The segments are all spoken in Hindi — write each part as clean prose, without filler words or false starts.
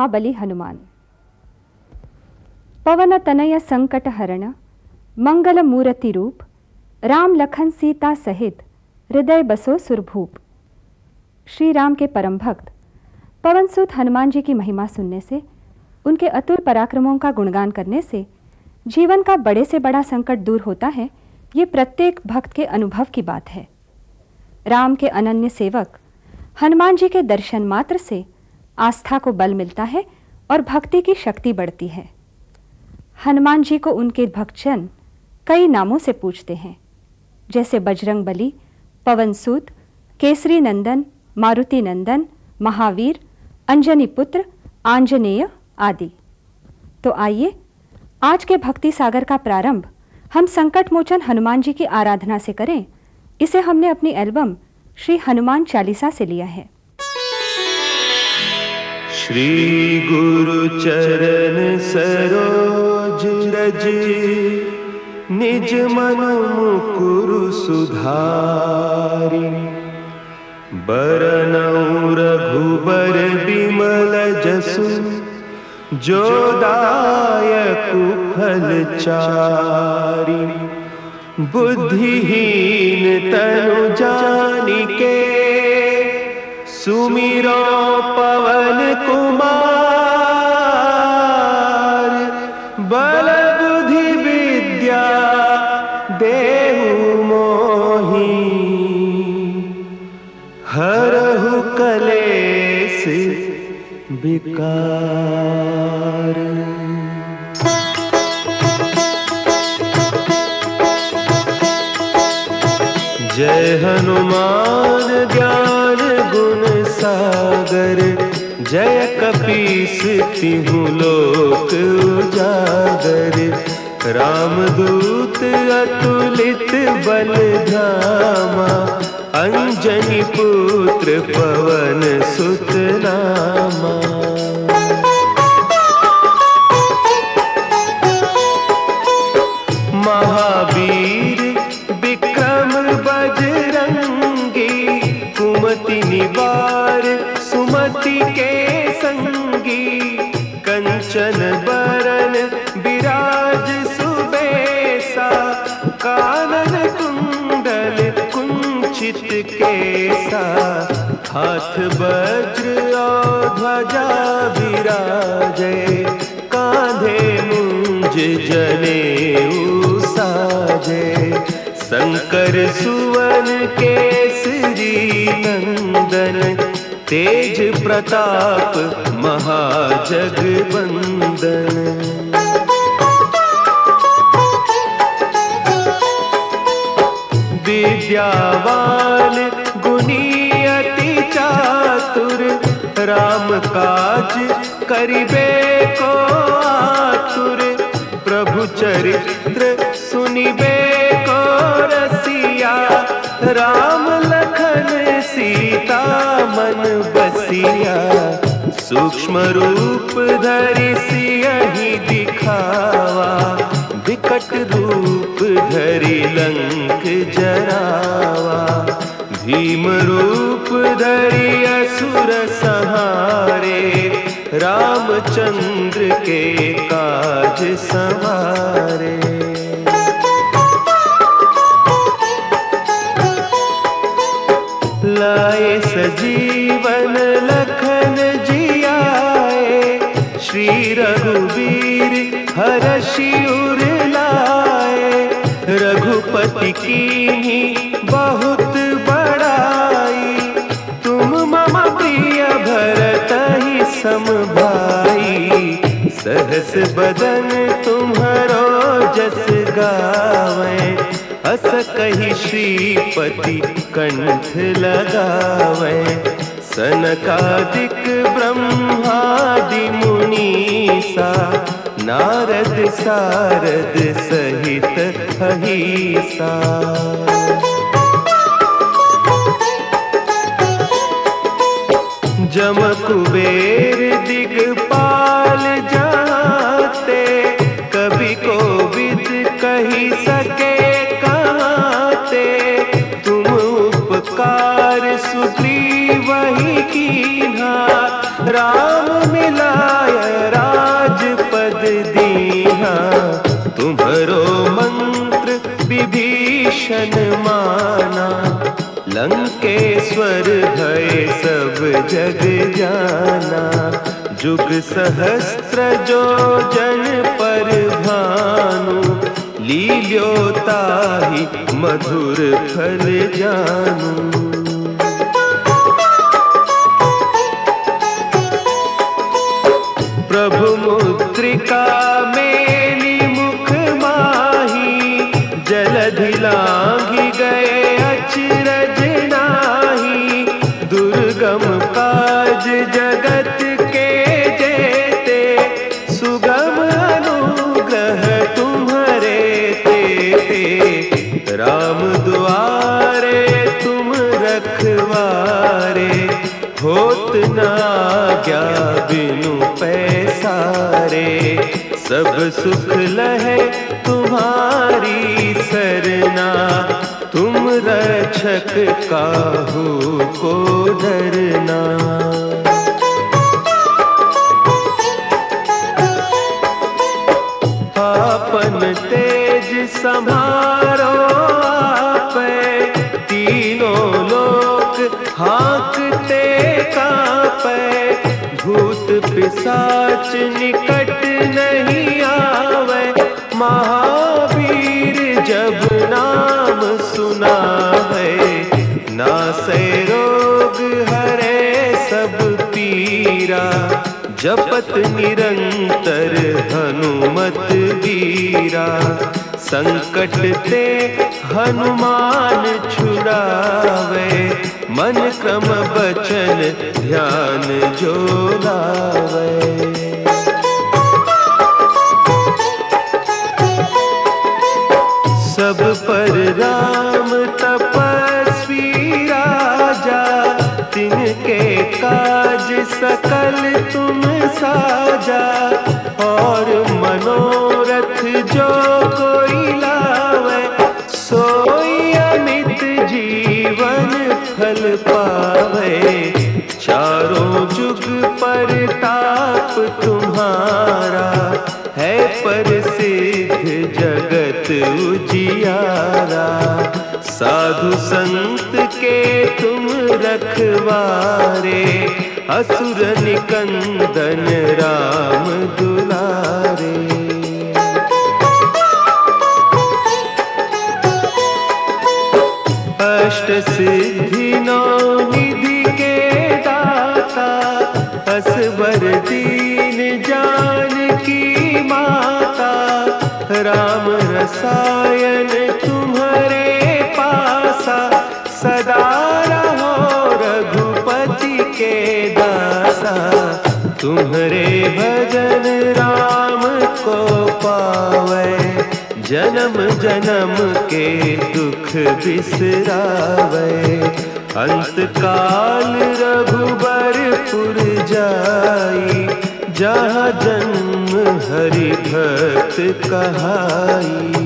महाबली हनुमान। पवन तनय संकट हरण, मंगल मूर्ति रूप, राम लखन सीता सहित हृदय बसो सुरभूप। श्री राम के परम भक्त पवनसुत हनुमान जी की महिमा सुनने से, उनके अतुल पराक्रमों का गुणगान करने से जीवन का बड़े से बड़ा संकट दूर होता है। ये प्रत्येक भक्त के अनुभव की बात है। राम के अनन्य सेवक हनुमान जी के दर्शन मात्र से आस्था को बल मिलता है और भक्ति की शक्ति बढ़ती है। हनुमान जी को उनके भक्तजन कई नामों से पूछते हैं, जैसे बजरंग बली, पवनसुत, केसरी नंदन, मारुति नंदन, महावीर, अंजनी पुत्र, आंजनेय आदि। तो आइए आज के भक्ति सागर का प्रारंभ हम संकट मोचन हनुमान जी की आराधना से करें। इसे हमने अपनी एल्बम श्री हनुमान चालीसा से लिया है। श्री गुरु चरण सरोज रज, निज मन मुकुरु सुधारि। बरनउँ रघुबर बिमल जसु, जो दायकु फल चारि। बुद्धिहीन तनु जानिके, सुमिरो पवन कुमार। बल बुद्धि विद्या देहु मोहि, हरहु कलेस विकार। जय हनुमान ज्ञान गुण सागर, जय कपीस तिहुँ लोक उजागर। रामदूत अतुलित बल धामा, अंजनी पुत्र पवन सुत नामा। महावीर विक्रम बजरंगी, कुमति निवार सुमति के संगी। कंचन बरन विराज सुबेसा, कानन कुंडल कुंचित केसा। हाथ वज्र और ध्वजा विराजे, कांधे मुंज जनेऊ साजे। शंकर सुवन केसरी नंदन, तेज प्रताप महाजगवंदन। विद्यावान गुणी अति चातुर, राम काज करिबे को आतुर। प्रभु चरित्र सुनिबे को रसिया, राम लखन सीता मन बसिया। सूक्ष्म रूप धरि सियहि दिखावा, विकट रूप धरि लंक जरावा। भीम रूप धरि असुर संहारे, रामचंद्र के काज संवारे। लाए सजीवन लखन जियाए, श्री रघुवीर हरषि उर लाए। रघुपति कीन्ही बहुत बड़ाई, तुम मम प्रिय भरतहि सम भाई। सहस बदन तुम्हरो जस गावें, अस कहि श्रीपति कंठ लगावें। सनकादिक ब्रह्मादि मुनीसा, नारद सारद सहित अहीसा। जम कुबेर दिगपाल जाते, कवि कोविद कही सके कहते। तुम उपकार सुग्रीव ही कीन्हा, राम मिला करो मंत्र विभीषण माना, लंकेश्वर है सब जग जाना। जुग सहस्त्र जो जन पर भानु, लील्योताहि मधुर फल जानू। प्रभु मुद्रिका मेली मुख माही, जलधि लांघि गए अचरज नाही। दुर्गम काज जगत के जेते, सुगम अनुग्रह तुम्हारे तेते। राम दुआरे तुम रखवारे, होत न आज्ञा बिनु पैसारे। सब सुख लहे तुम्हारी सरना, तुम रक्षक काहू को डरना। आपन तेज सम्हारो आपै, तीनों लोक हाँकते कांपै। भूत पिशाच निकट नहीं आवे, महावीर जब नाम सुनावे। नासै रोग हरे सब पीरा, जपत निरंतर हनुमत वीरा। संकट ते हनुमान छुड़ावे, मन क्रम बचन ध्यान जो लावे। सब पर राम तपस्वी राजा, तिनके काज सकल तुम साजा। और मनोरथ जो कोई लावे, सोई अमित जीवन फल पावे। चारों जुग परताप तुम्हारा, है प्रसिद्ध जगत उजियारा। साधु संत के तुम रखवारे, असुर निकंदन राम दुलारे। अष्ट सिद्धि नौ निधि के दाता, असवर दीन जानकी माता। राम रसायन तुम्हारे पासा, सदा रहो रघुपति के दासा। तुम्हारे भजन राम को पावे, जन्म जन्म के दुख बिसरावे। अंत काल रघुबरपुर जाई, जहाँ जन्म हरि भक्त कहाई।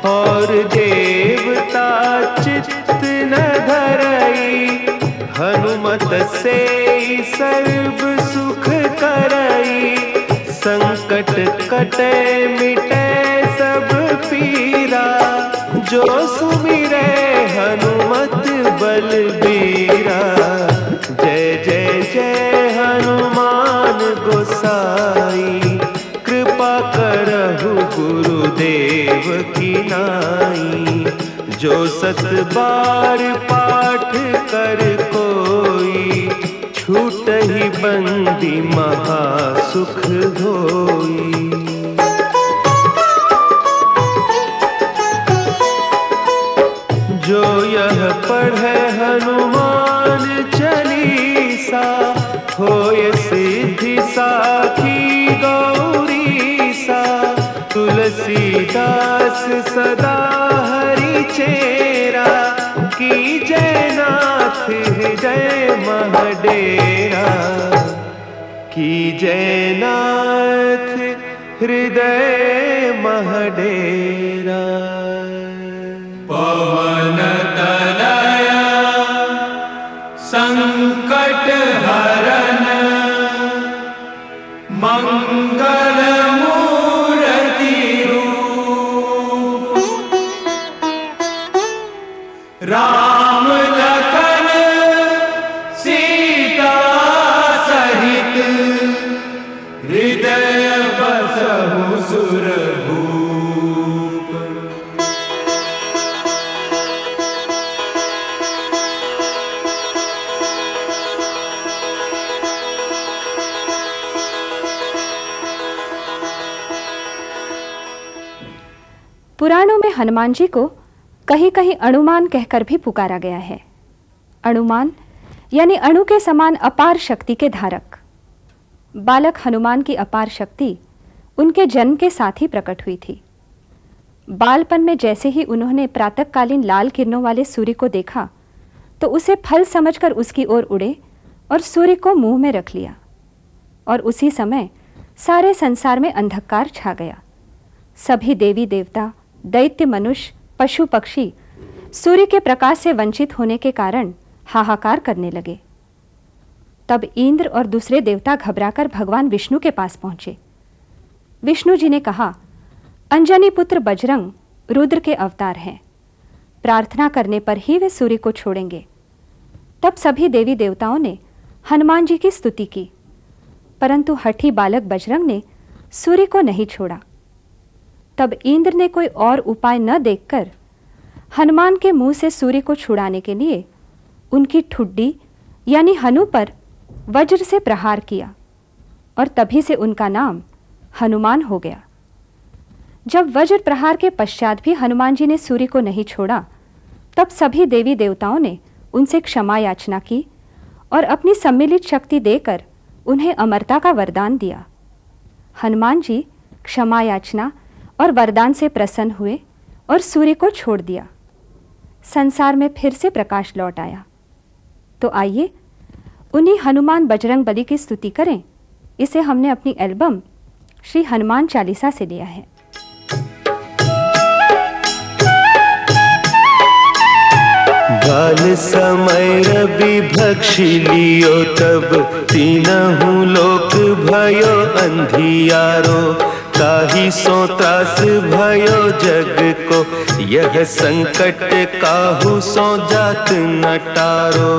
और देवता चित्त न धरई, हनुमत से सर्व सुख करई। संकट कटे मिटे सब पीरा, जो सुमिरे हनुमत बलबीरा। जय जय जय हनुमान गोसाई, कृपा करहु गुरुदेव की नाई। जो सत बार पाठ कर कोई, छूट ही बंदी महा सुख होई। जो यह पढ़े हनुमान चालीसा, होय सिद्धि साखी गौरीसा। तुलसीदास सदा हरि चेरा, की जय नाथ हृदय महडेरा। की जय नाथ हृदय महडेरा। पवन तनया संकट हरन, मंगल मूर्ति रूप राम लखन सीता सहित हृदय बसहु सुरभूप। पुराणों में हनुमान जी को कहीं कहीं अणुमान कहकर भी पुकारा गया है। अणुमान यानी अणु के समान अपार शक्ति के धारक। बालक हनुमान की अपार शक्ति उनके जन्म के साथ ही प्रकट हुई थी। बालपन में जैसे ही उन्होंने प्रातःकालीन लाल किरणों वाले सूर्य को देखा तो उसे फल समझकर उसकी ओर उड़े और सूर्य को मुंह में रख लिया, और उसी समय सारे संसार में अंधकार छा गया। सभी देवी देवता, दैत्य, मनुष्य, पशु पक्षी सूर्य के प्रकाश से वंचित होने के कारण हाहाकार करने लगे। तब इंद्र और दूसरे देवता घबराकर भगवान विष्णु के पास पहुंचे। विष्णु जी ने कहा, अंजनी पुत्र बजरंग रुद्र के अवतार हैं, प्रार्थना करने पर ही वे सूर्य को छोड़ेंगे। तब सभी देवी देवताओं ने हनुमान जी की स्तुति की, परंतु हठी बालक बजरंग ने सूर्य को नहीं छोड़ा। तब इंद्र ने कोई और उपाय न देखकर हनुमान के मुंह से सूर्य को छुड़ाने के लिए उनकी ठुड्डी यानी हनु पर वज्र से प्रहार किया, और तभी से उनका नाम हनुमान हो गया। जब वज्र प्रहार के पश्चात भी हनुमान जी ने सूर्य को नहीं छोड़ा, तब सभी देवी देवताओं ने उनसे क्षमा याचना की और अपनी सम्मिलित शक्ति देकर उन्हें अमरता का वरदान दिया। हनुमान जी क्षमा याचना और वरदान से प्रसन्न हुए और सूर्य को छोड़ दिया। संसार में फिर से प्रकाश लौट आया। तो आइए उन्हीं हनुमान बजरंग बली की स्तुति करें। इसे हमने अपनी एल्बम श्री हनुमान चालीसा से लिया है। बाल समय रवि भक्षी लियो तब तीनहु लोक भयो अंधियारो। ताहि सो त्रास भयो जग को यह संकट काहू सो जात न टारो।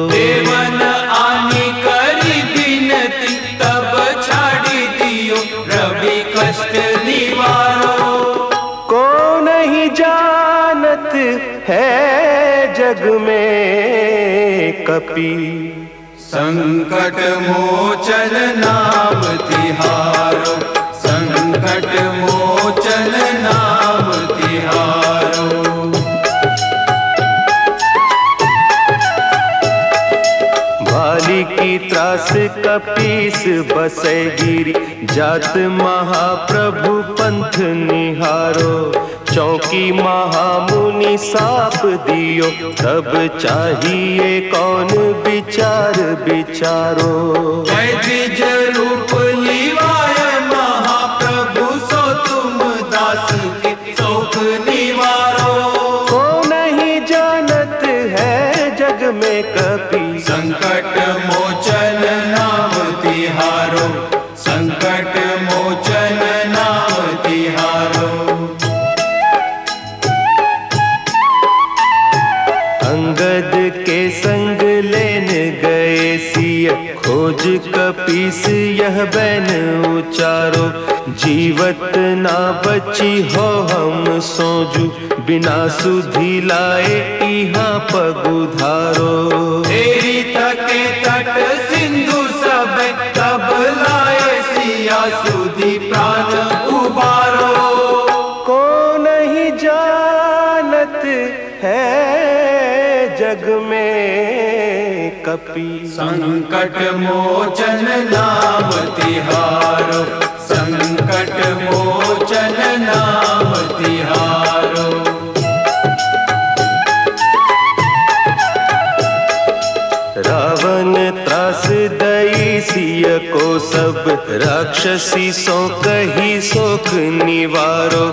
देवन आनी करी बिनती तब छाड़ी दियो रवि कष्ट निवारो। को नहीं जानत है जग में कपि संकट मोचन नाम तिहारो। संकट मोचन नाम तिहारो। भाली की त्रास कपीस बसै गिरी जात महाप्रभु पंथ निहारो। चौकी महामुनि साप दियो तब चाहिए कौन विचार विचारो। द्विज रूप लिवाय महाप्रभु सो तुम दास के शोक निवारो। को नहीं जानत है जग में कपि संकट मोचन नाम तिहारो। संकट मोचन नाम तिहारो। अंगद के संग लेन गए सिय खोज कपीस यह बैन उचारो। जीवत ना बची हो हम सोजू बिना सुधि लाए इहाँ पगुधारो। तेरी थके तट सिंधु सब तब लाए सिया सुधि प्राण उबारो। को नहीं जानत है जग में कपि संकट मोचन नाम तिहारो। संकट मोचन नाम तिहारो। रावण त्रास दई सिय को सब राक्षसी सो कही सोख निवारो।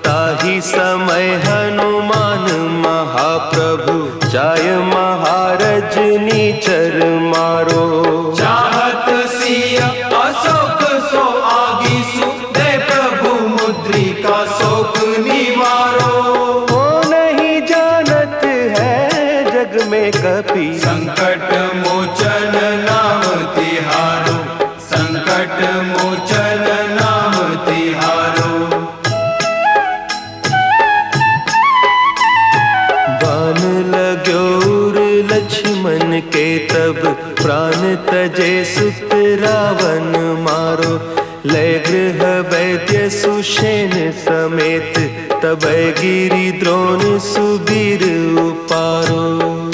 ताहि समय हनुमान महाप्रभु जाय महारज नीचर मारो। चाहत सिय अशोक सो लय गृह वैद्य सुषेण समेत तबै गिरि द्रोण सुबीर उपारो।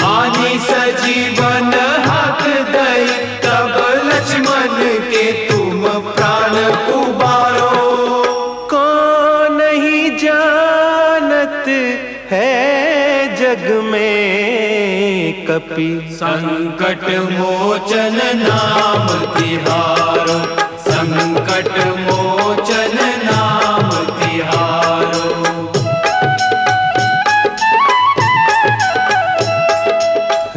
आनी सजीवन हाथ दई तब लक्ष्मण के तुम प्राण उबारो। कौन नहीं जानत है जग में कपि संकट मोचन नाम तिहारो। संकट मोचन नाम तिहारो।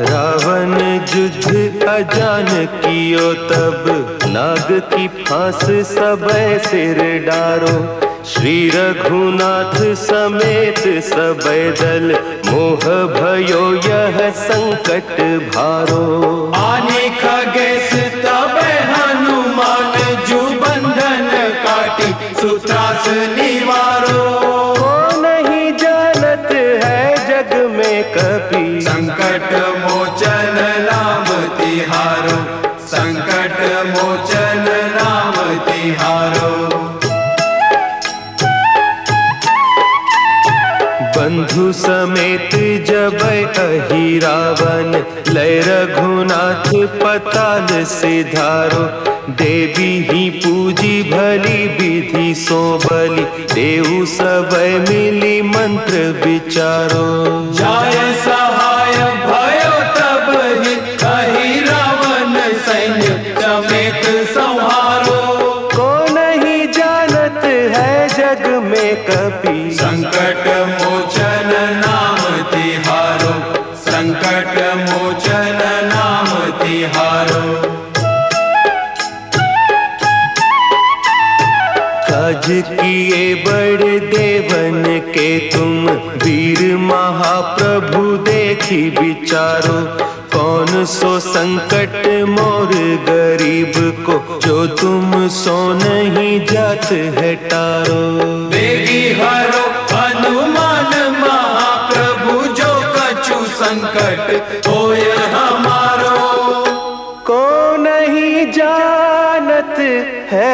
रावण युद्ध अजान कियो तब नाग की फांस सबे सिर डारो। श्री रघुनाथ समेत सबे दल मोह भयो यह संकट भारो। आने खगेश तब हनुमान जु बंधन काटी सुत्रास निवारो। को नहीं जानत है जग में कपि संकट मोचन नाम तिहारो। संकट मोचन नाम तिहारो। बंधु समेत जब अहि रावण लय रघुनाथ पताल सिधारो। देवी ही पूजी भली विधि सो बलि देहु सबै मिली मंत्र विचारो। जाय सहाय भयो तब ही कही रावण सैन्य समेत संहारो। को नहीं जानत है जग में कपि संकट मोचन नाम तिहारो। संकट मोचन नाम तिहारो। काज किए बड़ देवन के तुम वीर महाप्रभु देखी विचारो। कौन सो संकट मोर गरीब को जो तुम सो नहीं जात है टारो। बेगी हरो हनुमान महाप्रभु जो कछु संकट होय हमारो। को नहीं जानत है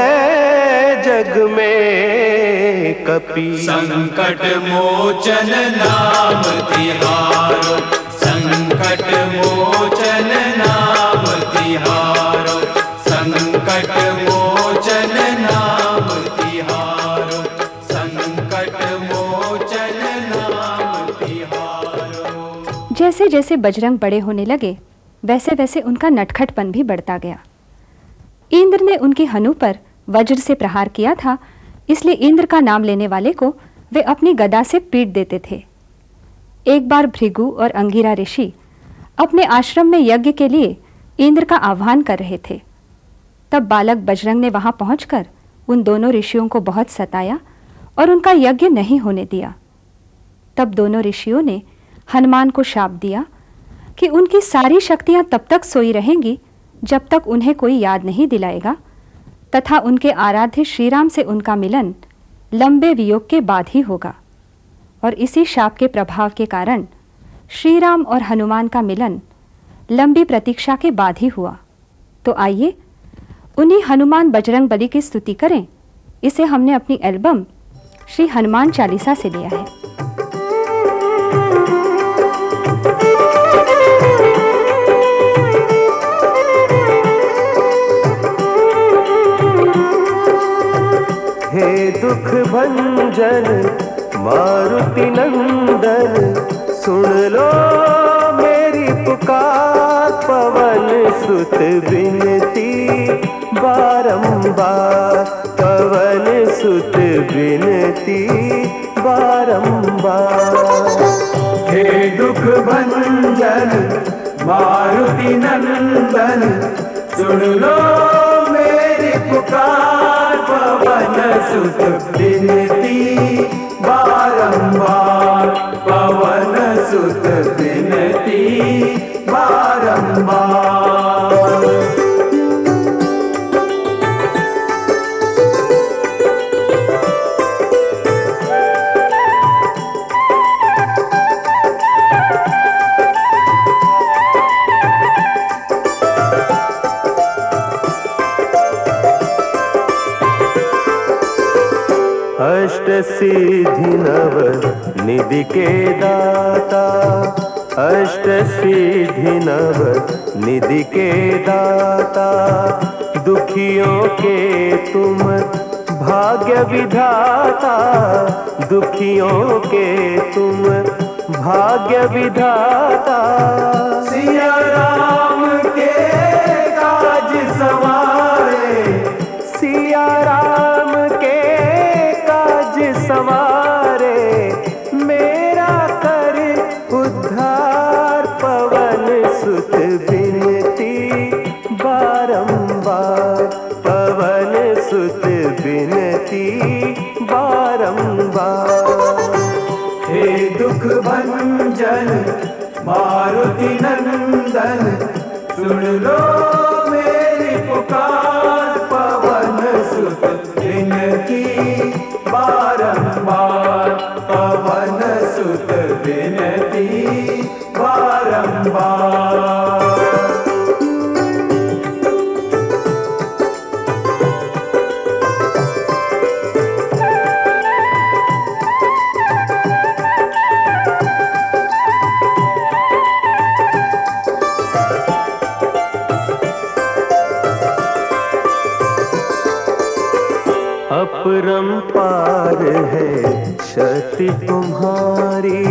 जग में कपि संकट मोचन नाम तिहारो। संकट मोचन नाम तिहारो। संकट मोचन नाम तिहारो। संकट मोचन नाम तिहारो। जैसे जैसे बजरंग बड़े होने लगे वैसे वैसे उनका नटखटपन भी बढ़ता गया। इंद्र ने उनकी हनु पर वज्र से प्रहार किया था, इसलिए इंद्र का नाम लेने वाले को वे अपनी गदा से पीट देते थे। एक बार भृगु और अंगिरा ऋषि अपने आश्रम में यज्ञ के लिए इंद्र का आह्वान कर रहे थे। तब बालक बजरंग ने वहां पहुंचकर उन दोनों ऋषियों को बहुत सताया और उनका यज्ञ नहीं होने दिया। तब दोनों ऋषियों ने हनुमान को शाप दिया कि उनकी सारी शक्तियां तब तक सोई रहेंगी जब तक उन्हें कोई याद नहीं दिलाएगा तथा उनके आराध्य श्रीराम से उनका मिलन लंबे वियोग के बाद ही होगा। और इसी शाप के प्रभाव के कारण श्रीराम और हनुमान का मिलन लंबी प्रतीक्षा के बाद ही हुआ। तो आइए उन्हीं हनुमान बजरंग बली की स्तुति करें। इसे हमने अपनी एल्बम श्री हनुमान चालीसा से लिया है। हे दुख भंजन मारुति नंदन सुन लो मेरी पुकार। पवन सुत विनती बारंबार। पवन सुत विनती बारंबार। हे दुख भंजन मारुति नंदन सुन लो मेरी पुकार। पवन सुत विनती बारंबार। पवन सुत विनती बारंबार। अष्ट सिद्धि नव निधि के दाता, अष्ट सिद्धि नव निधि के दाता, दुखियों के तुम भाग्य विधाता, दुखियों के तुम भाग्य विधाता। सिया राम के काज सवारे, सिया राम के काज सवारे, मेरा कर उद्धार। पवन सुत बिनती बारंबार, पवन सुत बिनती बारंबार। हे दुख भंजन मारुति नंदन, सुन लो मेरी पुकार। पवन सुत बिनती बारंबार, पवन सुत बिनती बारंबार। अपरंपार है शक्ति तुम्हारी,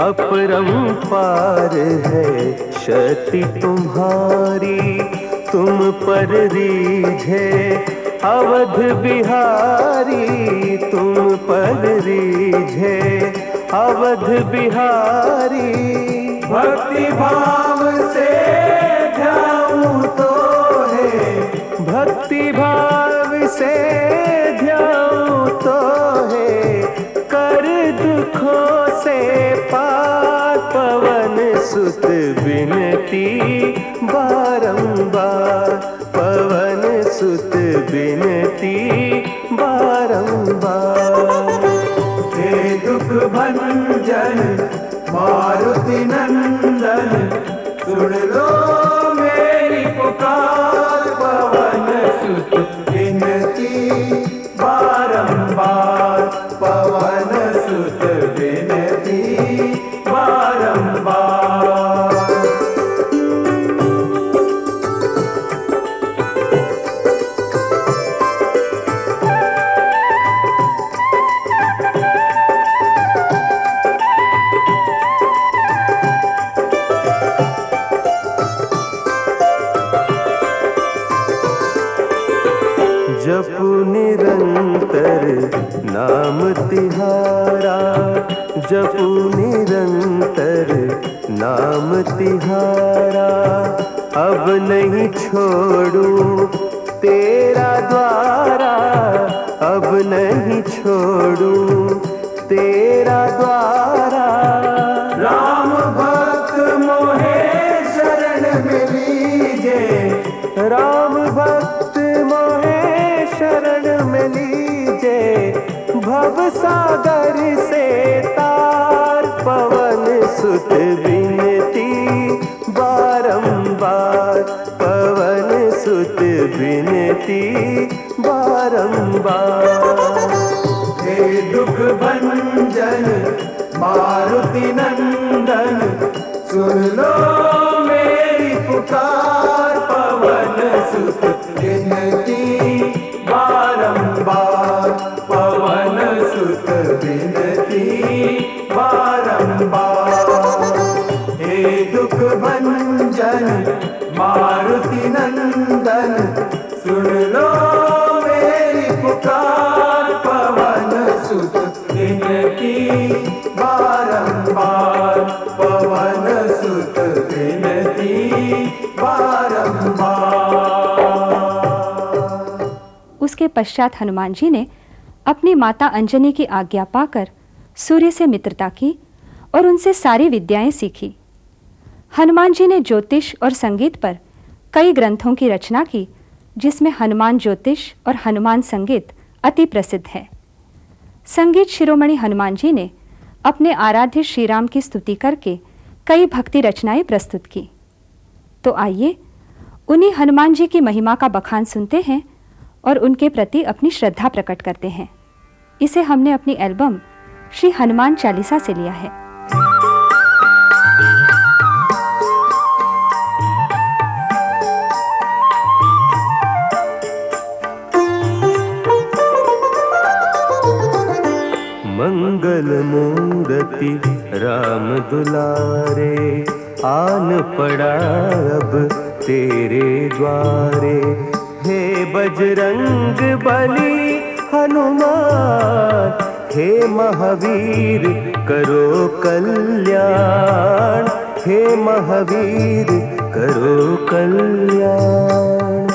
अपरंपार है शक्ति तुम्हारी। तुम पर रीझे अवध बिहारी, तुम पर रीझे अवध बिहारी। भक्ति भाव से ध्याऊं तो है, भक्ति भाव से ध्याऊं तो है, कर दुखों से पार। पवन सुत बिनती बारंबार, पवन सुत बिनती बारंबार। हे दुख भंजन मारुति नंदन, सुन लो मेरी पुकार। पवन सुत बिनती बारंबार, पवन सुत बिनती बारंबार। जपु निरंतर नाम तिहारा, जपु निरंतर नाम तिहारा। अब नहीं छोड़ूं तेरा द्वारा, अब नहीं छोड़ूं तेरा द्वारा। राम भक्त मोहे शरण में लीजे, राम भक्त मोहे शरण में लीजे। भव सागर से तार, पवन सुत बिनती बारंबार, पवन सुत बिनती बारंबार। हे दुख भंजन मारुति नंदन, सुन लो मेरी पुकार। पवन सुत बिनती बारंबार, पवन सुत बिनती बारंबार। हे दुख भंजन मारुति नंदन, सुन लो मेरी पुकार। पवन सुत बिनती बारंबार, पवन सुत बिनती बारंबार। उसके पश्चात हनुमान जी ने अपनी माता अंजनी की आज्ञा पाकर सूर्य से मित्रता की और उनसे सारी विद्याएं सीखी। हनुमान जी ने ज्योतिष और संगीत पर कई ग्रंथों की रचना की, जिसमें हनुमान ज्योतिष और हनुमान संगीत अति प्रसिद्ध है। संगीत शिरोमणि हनुमान जी ने अपने आराध्य श्री राम की स्तुति करके कई भक्ति रचनाएं प्रस्तुत की। तो आइए उन्हीं हनुमान जी की महिमा का बखान सुनते हैं और उनके प्रति अपनी श्रद्धा प्रकट करते हैं। इसे हमने अपनी एल्बम श्री हनुमान चालीसा से लिया है। मंगल मूर्ति राम दुलारे, आन पड़ा अब तेरे द्वारे। हे बजरंग बली हनुमान, हे महावीर करो कल्याण, हे महावीर करो कल्याण।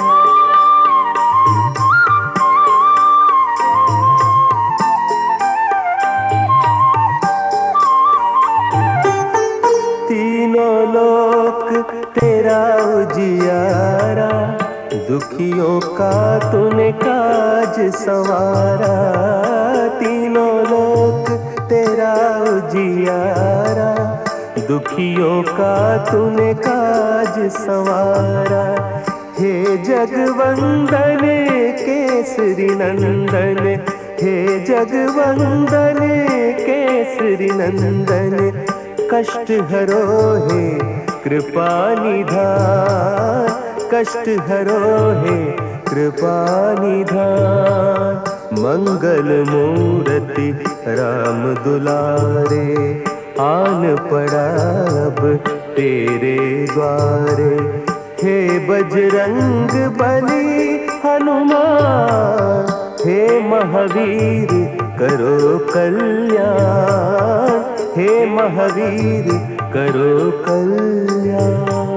तीनों लोक तेरा उजियारा, दुखियों का तूने काज संवारा। तीनों लोक तेरा उजियारा, दुखियों का तूने काज संवारा। हे जगवंदन केसरी नंदन, हे जगवंदन केसरी नंदन। कष्ट हरो हे कृपा निधान, कष्ट हरो हे कृपा निधान। मंगल मूर्ति राम दुलारे, आन पड़ा अब तेरे द्वारे। हे बजरंग बली हनुमान, हे महावीर करो कल्याण, हे महावीर करो कल्याण।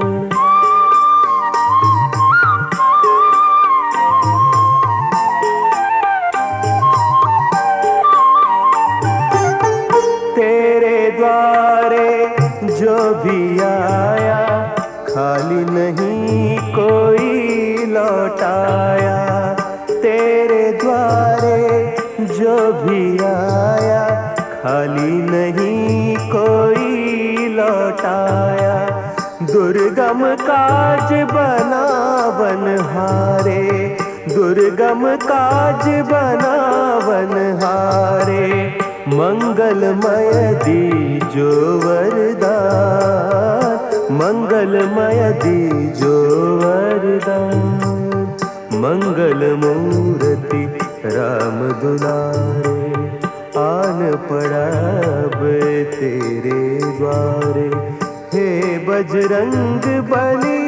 तेरे द्वारे जो भी आया, खाली नहीं कोई लौटाया। तेरे द्वारे जो भी आया, खाली नहीं कोई लौटाया। दुर्गम काज बनावन हारे, दुर्गम काज बनावन हारे। मंगलमय दीजो वरदान, मंगलमय दीजो वरदान। मंगल मूर्ति राम दुलारे, आन पड़ा अब तेरे द्वारे। हे बजरंग बली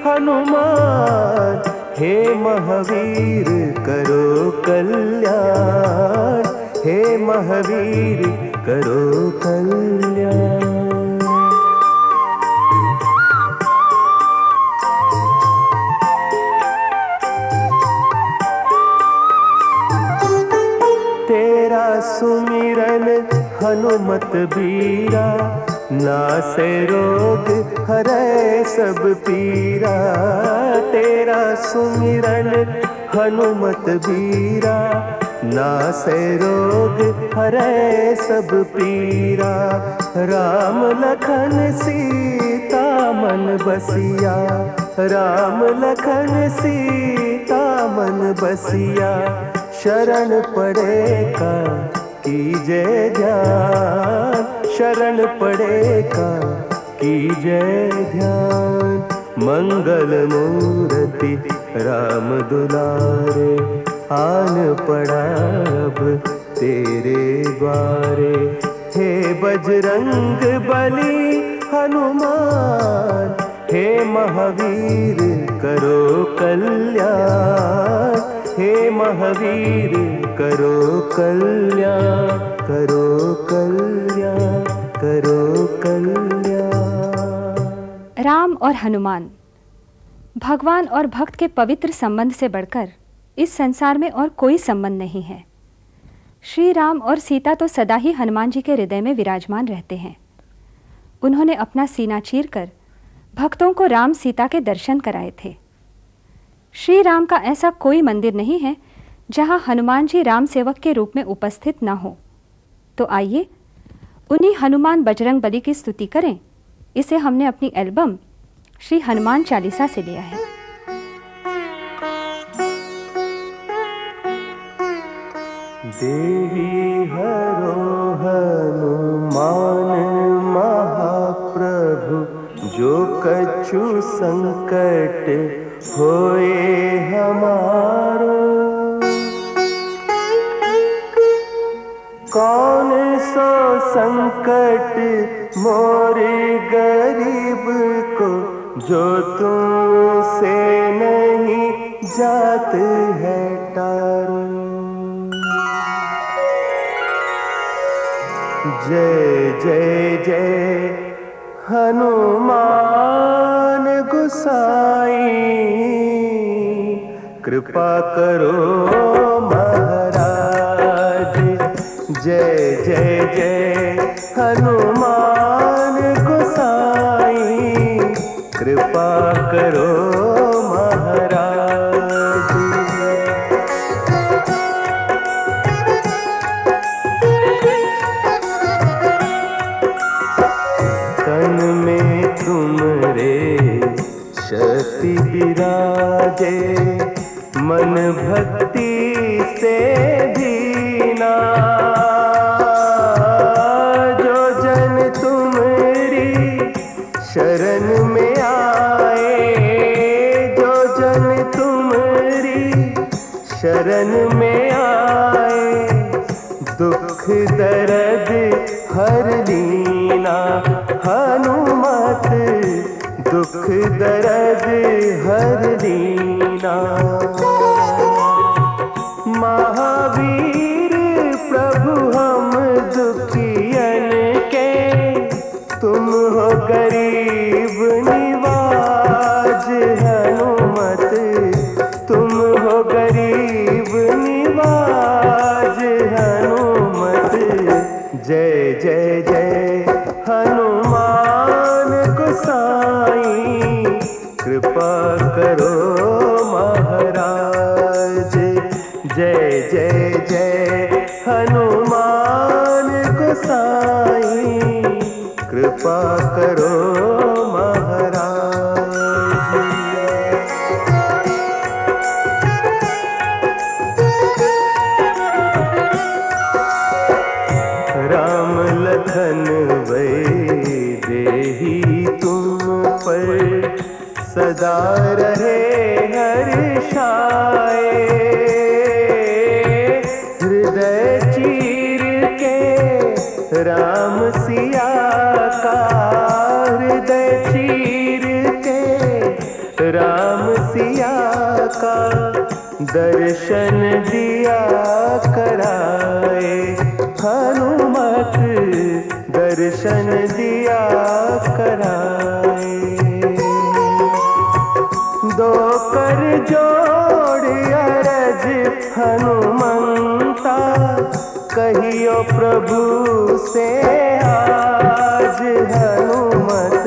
हनुमान, हे महावीर करो कल्याण, हे महावीर करो कल्याण। तेरा सुमिरन हनुमत बीरा, नासे रोग हरै सब पीरा। तेरा सुमिरन हनुमत बीरा, नासे रोग हरै सब पीरा। राम लखन सीता मन बसिया, राम लखन सीता मन बसिया। शरण पड़े का कीजे ध्यान, शरण पड़े का कीजे ध्यान। मंगल मूर्ति राम दुलारे, आन पड़ा अब तेरे द्वारे। हे बजरंग बली हनुमान, हे महावीर करो कल्याण, हे महावीर करो कल्याण, करो कल्याण, करो कल्याण। राम और हनुमान, भगवान और भक्त के पवित्र संबंध से बढ़कर इस संसार में और कोई संबंध नहीं है। श्री राम और सीता तो सदा ही हनुमान जी के हृदय में विराजमान रहते हैं। उन्होंने अपना सीना चीरकर भक्तों को राम सीता के दर्शन कराए थे। श्री राम का ऐसा कोई मंदिर नहीं है जहां हनुमान जी राम सेवक के रूप में उपस्थित न हो। तो आइए उन्हीं हनुमान बजरंग बली की स्तुति करें। इसे हमने अपनी एल्बम श्री हनुमान चालीसा से लिया है। देवी हरो हनुमान महाप्रभु, जो कछु संकट होए हमारो। कौन सो संकट मोर गरीब को, जो तुमसे नहीं जात है टारो। जय जय जय हनुमान गोसाई, कृपा करो महाराज। जय जय जय हनुमान गोसाई, कृपा करो महाराज। तन में तुमरे शक्ति विराजे, मन भक्ति से दीना। जो जन तुम्हारी शरण में आए, जो जन तुम्हारी शरण में आए, दुख दर्द हर लीना। हनुमत दुख दर्द हर लीना। महावीर प्रभु हम दुखियन के, तुम हो गरीब निवाज। हनुमत तुम हो गरीब निवाज। हनुमत जय जय जय हनुमान गोसाई, कृपा करो महाराज। जय जय जय हनुमान गोसाई, कृपा करो महाराज। राम लखन वैदेही तुम पर, सदा रहे हर्षाए। हृदय चीर के राम सिया का, हृदय चीर के राम सिया का, दर्शन दिया कराए। हनुमत दर्शन दिया कराए। दो कर जोड़ अरज हनुमंता, कहियो प्रभु से आज। हनुमत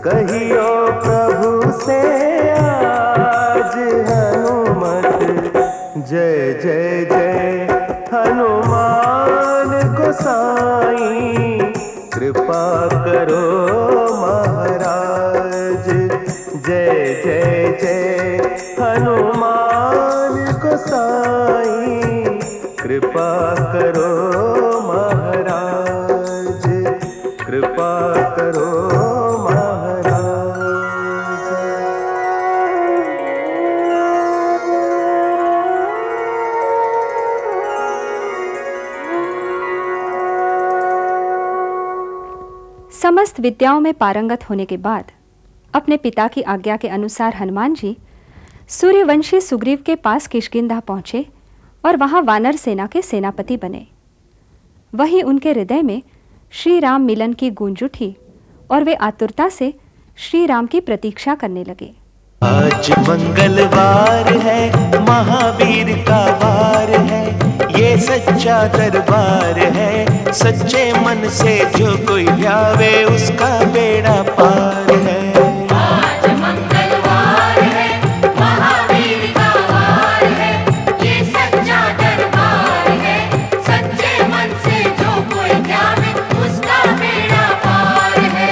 कहियो प्रभु से आज। हनुमत जय जय जय हनुमान गोसाई, कृपा करो महाराज। जय जय जय हनुमान गोसाई, कृपा करो महाराज। कृपा करो महाराज। समस्त विद्याओं में पारंगत होने के बाद अपने पिता की आज्ञा के अनुसार हनुमान जी सूर्यवंशी सुग्रीव के पास किष्किंधा पहुंचे और वहां वानर सेना के सेनापति बने। वहीं उनके हृदय में श्री राम मिलन की गूंज उठी और वे आतुरता से श्री राम की प्रतीक्षा करने लगे। आज मंगलवार है, महावीर का वार है, ये सच्चा दरबार है। सच्चे मन से जो कोई ध्यावे, उसका बेड़ा पार है। आज मंगलवार है, महावीर का वार है, ये सच्चा दरबार है। सच्चे मन से जो कोई ध्यावे, उसका बेड़ा पार है।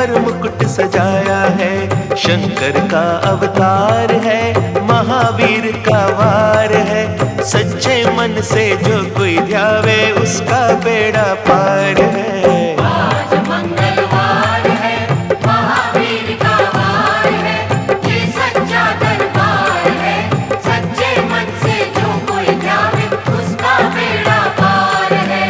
पर मुकुट सजाया है। शंकर का अवतार है, महावीर का वार है। सच्चे मन से जो कोई ध्यावे उसका बेड़ा पार है। आज मंगलवार है, महावीर का वार है, ये सच्चा दरबार है। सच्चे मन से जो कोई ध्यावे उसका बेड़ा पार है।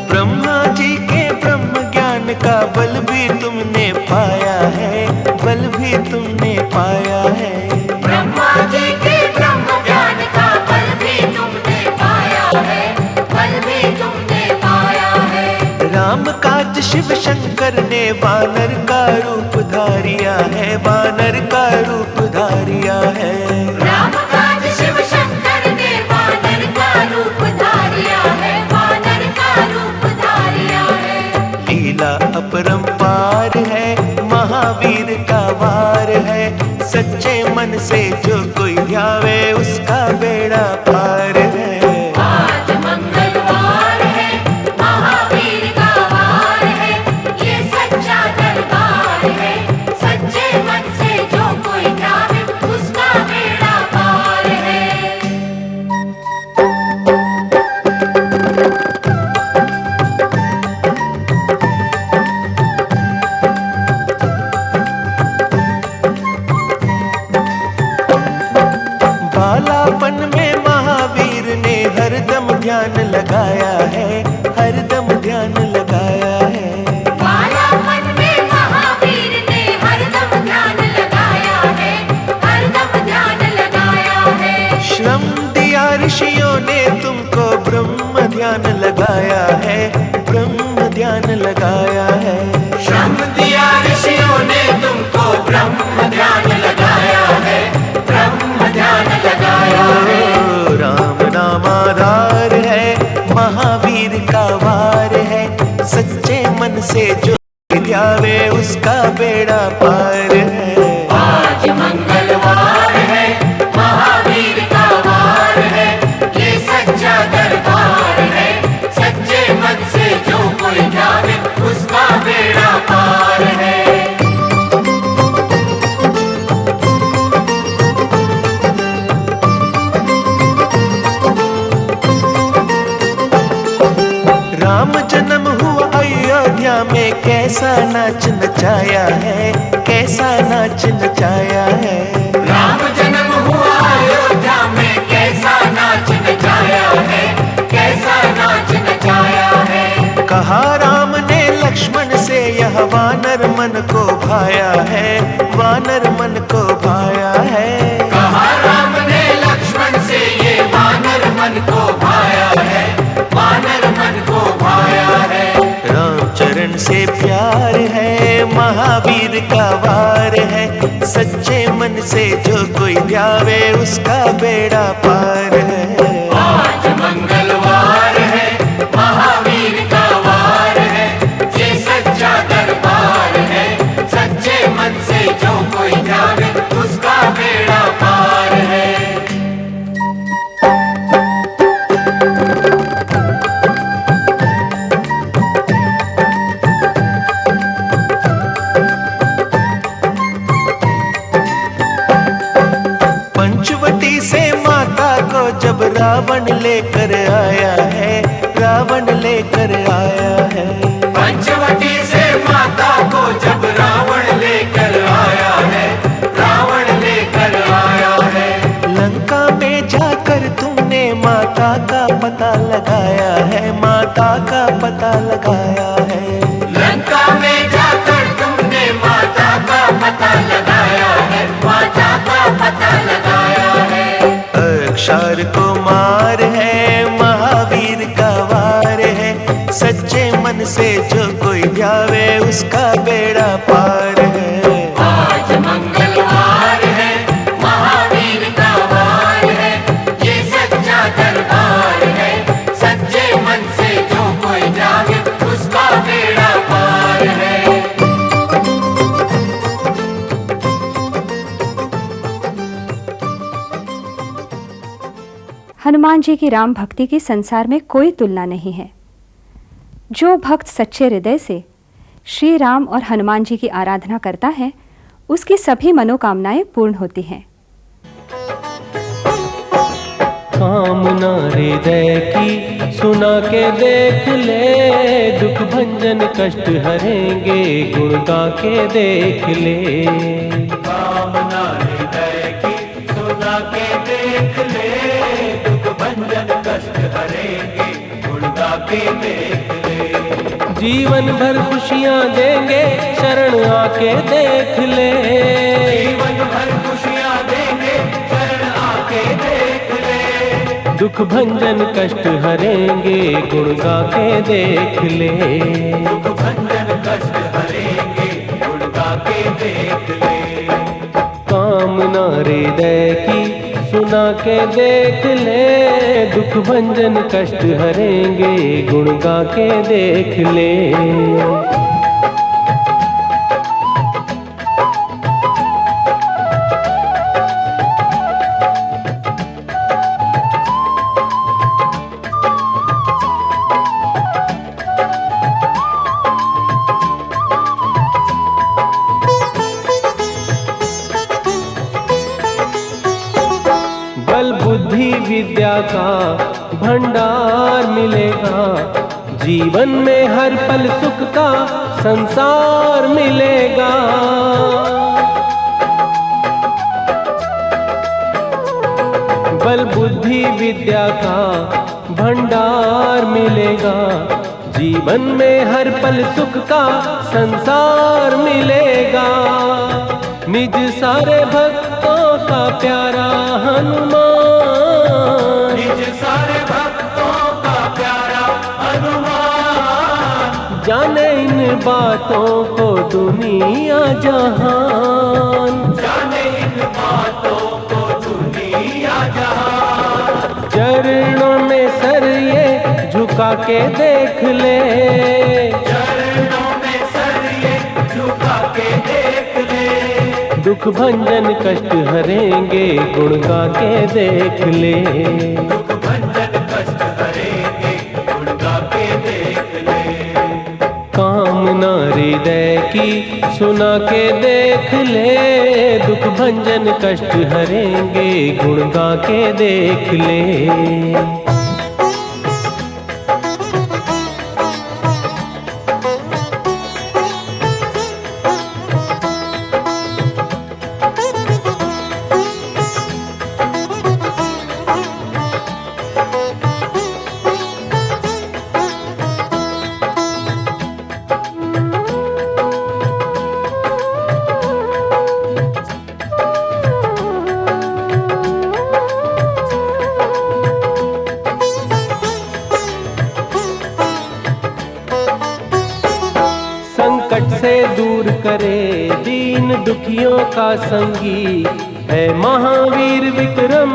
ब्रह्मा जी के ब्रह्म ज्ञान का बल भी तुमने पाया है, बल भी तुमने पाया है। ब्रह्मा जी के ब्रह्म ज्ञान का बल भी तुमने पाया है, बल भी तुमने पाया है। राम काज शिव शंकर ने वानर का रूप धारिया है, वानर का रूप धारिया है। राम काज शिव शंकर ने वानर का रूप धारिया है, वानर का रूप धारिया है। लीला अपरंपार है, महावीर का वार है। सच्चे मन से जो कोई ध्यावे उसका बेड़ा पार है। आज मंगलवार है, महावीर का वार है, ये सच्चा दरबार है। सच्चे मन से जो कोई ध्यावे उसका बेड़ा पार है। बालापन में महावीर ने हरदम ध्यान लगाया है, हरदम ध्यान लगाया है। बालापन में महावीर ने हरदम ध्यान लगाया है, हरदम ध्यान लगाया है। श्रम दिया ऋषियों ने तुमको ब्रह्म ध्यान लगाया है, ब्रह्म ध्यान लगाया है। श्रम दिया ऋषियों ने तुमको ब्रह्म ध्यान लगाया है, ब्रह्म ध्यान लगाया है। ओ, राम नाम आधार है, महावीर का वार है। सच्चे मन से जो ध्यावे उसका बेड़ा पार है। आज मंगलवार है, महावीर का वार है, ये सच्चा दरबार है। सच्चे मन से जो कोई ध्यावे उसका बेड़ा पार है। राम जन्म हुआ अयोध्या में, कैसा नाच नचाया है, कैसा नाच नचाया है। राम जन्म हुआ अयोध्या में, कैसा नाच नचाया है, कैसा नाच नचाया है। कहा राम ने लक्ष्मण से यह वानर मन को भाया है, वानर मन को भाया है। कहा राम ने लक्ष्मण से ये वानर मन को भाया है, वानर मन को भाया है। रामचरण से प्यार है, महावीर का वार है। सच्चे मन से जो कोई ध्यावे उसका बेड़ा पार है। आज मंगलवार है, महावीर का वार है, ये सच्चा दरबार है। सच्चे मन से जो कोई ध्यावे उसका बेड़ा पार है। पंचवटी से माता को जब रावण लेकर आया है, रावण लेकर आया है। पंचवटी से माता को जब रावण लेकर आया है, रावण लेकर आया है। लंका में जाकर तुमने माता का पता लगाया है, माता का पता लगाया है। लंका में जाकर तुमने माता का पता लगाया है, माता का पता लगाया है। अक्षर कुमार है, महावीर का वार है। सच्चे मन से जो कोई ध्यावे उसका बेड़ा पार है। आज मंगलवार है, महावीर का वार है, ये सच्चा दरबार है। सच्चे मन से जो कोई जागे उसका बेड़ा पार है। हनुमान जी की राम भक्ति की संसार में कोई तुलना नहीं है। जो भक्त सच्चे हृदय से श्री राम और हनुमान जी की आराधना करता है, उसकी सभी मनोकामनाएं पूर्ण होती हैं। कामना हृदय की सुना के देख ले, दुख भंजन कष्ट हरेंगे गुण गा के देख ले। कामना हृदय की सुना के देख ले, दुख भंजन कष्ट हरेंगे गुण गा के देख ले। जीवन भर खुशियाँ देंगे शरण आके देख ले। जीवन भर खुशियाँ देंगे शरण आके देख ले। दुख भंजन कष्ट हरेंगे गुण गा के देख ले। दुख भंजन कष्ट हरेंगे गुण गा के देख ले। कामना हृदय की सुना के देख ले, दुख भंजन कष्ट हरेंगे गुण गा के देख ले। बल बुद्धि विद्या का भंडार मिलेगा, जीवन में हर पल सुख का संसार मिलेगा। बल बुद्धि विद्या का भंडार मिलेगा, जीवन में हर पल सुख का संसार मिलेगा। निज सारे भक्तों का प्यारा हनुमान, निज सारे भक्तों का प्यारा हनुमान, जाने इन बातों को दुनिया जहान। जाने इन बातों को दुनिया जहान। चरणों में सर ये झुका के देख ले। चरणों में सर ये झुका के देख ले। दुख भंजन कष्ट हरेंगे गुण गा के देख ले। दुख भंजन कष्ट हरेंगे गुण गा के देख ले। कामना हृदय की सुना के देख ले, दुख भंजन कष्ट हरेंगे गुण गा के देख ले। संकट से दूर करे दीन दुखियों का संगी, है महावीर विक्रम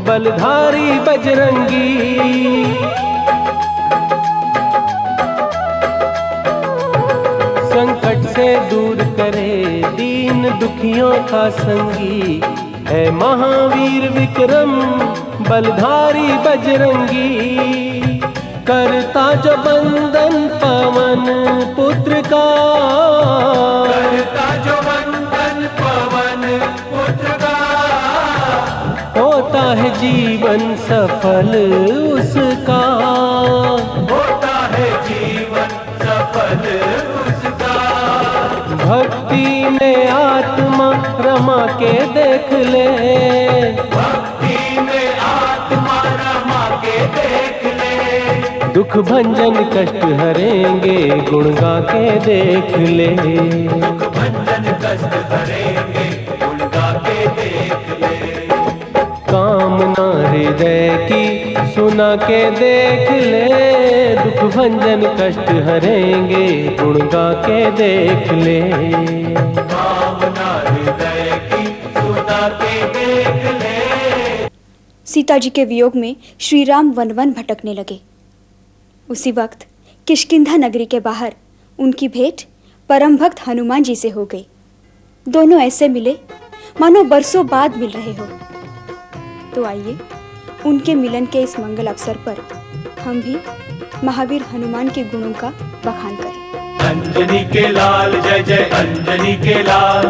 बलधारी बजरंगी। संकट से दूर करे दीन दुखियों का संगी, है महावीर विक्रम बलधारी बजरंगी। करता जो बंधन पवन पुत्र का, करता जो बंधन पवन पुत्र का, होता है जीवन सफल उसका। होता है जीवन सफल उसका। भक्ति में आत्मा रमा के देख ले। भक्ति में आत्मा रमा के देख ले। दुख भंजन कष्ट हरेंगे गुण गा के देख ले। दुख भंजन कष्ट हरेंगे गुण गा के देख ले। कामना हृदय की सुना के देख ले, दुख भंजन कष्ट हरेंगे गुण गा के देख ले। कामना हृदय की सुना के देख ले। सीता जी के वियोग में श्री राम वन वन भटकने लगे। उसी वक्त किष्किंधा नगरी के बाहर उनकी भेंट परम भक्त हनुमान जी से हो गई। दोनों ऐसे मिले मानो बरसों बाद मिल रहे हो। तो आइए उनके मिलन के इस मंगल अवसर पर हम भी महावीर हनुमान के गुणों का बखान करें। अंजनी के लाल जय जय अंजनी के लाल,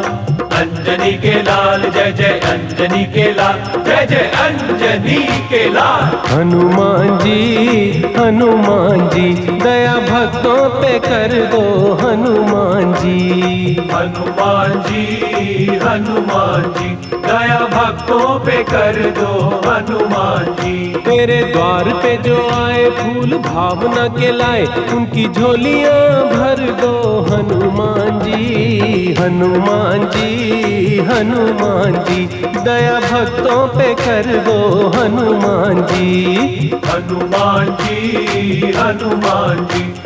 अंजनी के लाल जय जय अंजनी के लाल, जय जय अंजनी के लाल। हनुमान जी दया भक्तों पे कर दो हनुमान जी। हनुमान जी दया भक्तों पे कर दो हनुमान जी। तेरे द्वार पे जो आए फूल भावना के लाए, उनकी झोलियां भर दो हनुमान जी। हनुमान जी दया भक्तों पे कर दो हनुमान जी। हनुमान जी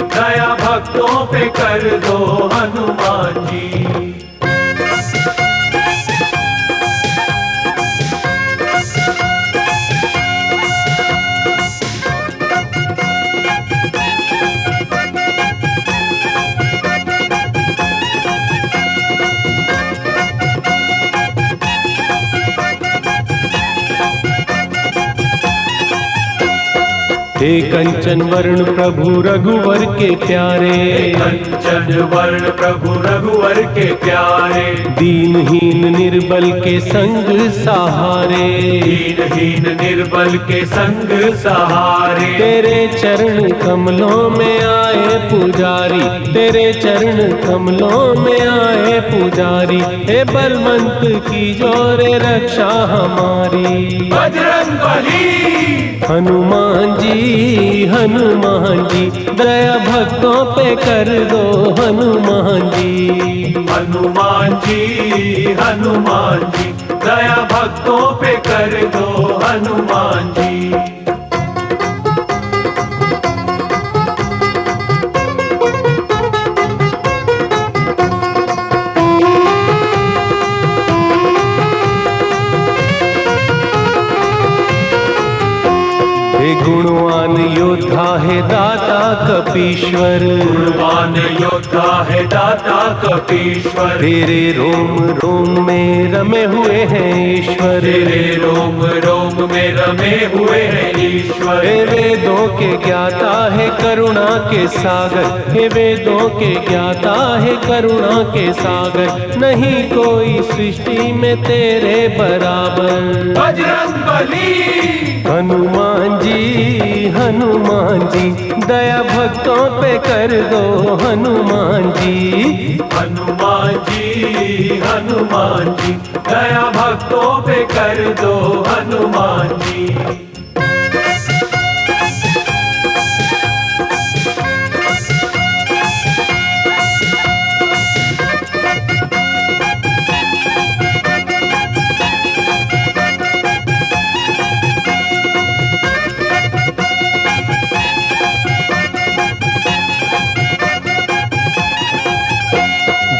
दया भक्तों पे कर दो हनुमान जी। हे कंचन वर्ण प्रभु रघुवर के प्यारे, कंचन वर्ण प्रभु रघुवर के प्यारे। दीनहीन निर्बल के संग सहारे, दीनहीन निर्बल के संग सहारे। तेरे चरण कमलों में आए पुजारी, तेरे चरण कमलों में आए पुजारी। हे बलवंत की जोरे रक्षा हमारी। बजरंगबली हनुमान जी दया भक्तों पे कर दो हनुमान जी। हनुमान जी दया भक्तों पे कर दो हनुमान जी। गुणवान योद्धा है दाता कपीश्वर, गुणवान योद्धा है दाता कपीश्वर। तेरे रोम रोम में रमे हुए हैं ईश्वर, तेरे रोम रोम में रमे हुए हैं ईश्वर। हे वेदों के ज्ञाता है करुणा के सागर, हे वेदों के ज्ञाता है करुणा के सागर। नहीं कोई सृष्टि में तेरे बराबर। बजरंगबली हनुमान जी दया भक्तों पे कर दो हनुमान जी। हनुमान जी दया भक्तों पे कर दो हनुमान जी।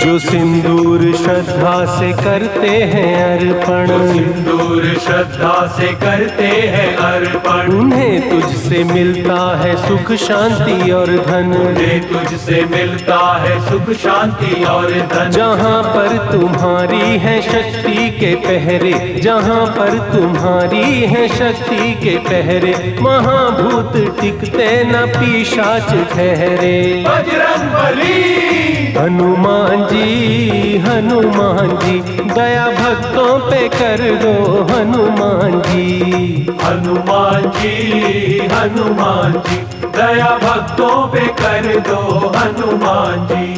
जो सिंदूर श्रद्धा से करते हैं अर्पण, सिंदूर श्रद्धा से करते हैं अर्पण। उन्हें तुझसे मिलता है सुख शांति और धन, उन्हें तुझसे मिलता है सुख शांति और धन। जहाँ पर तुम्हारी है शक्ति के पहरे, जहाँ पर तुम्हारी है शक्ति के पहरे। महाभूत टिकते न पिशाच ठहरे। बजरंगबली हनुमान जी दया भक्तों पे कर दो हनुमान जी। हनुमान जी दया भक्तों पे कर दो हनुमान जी।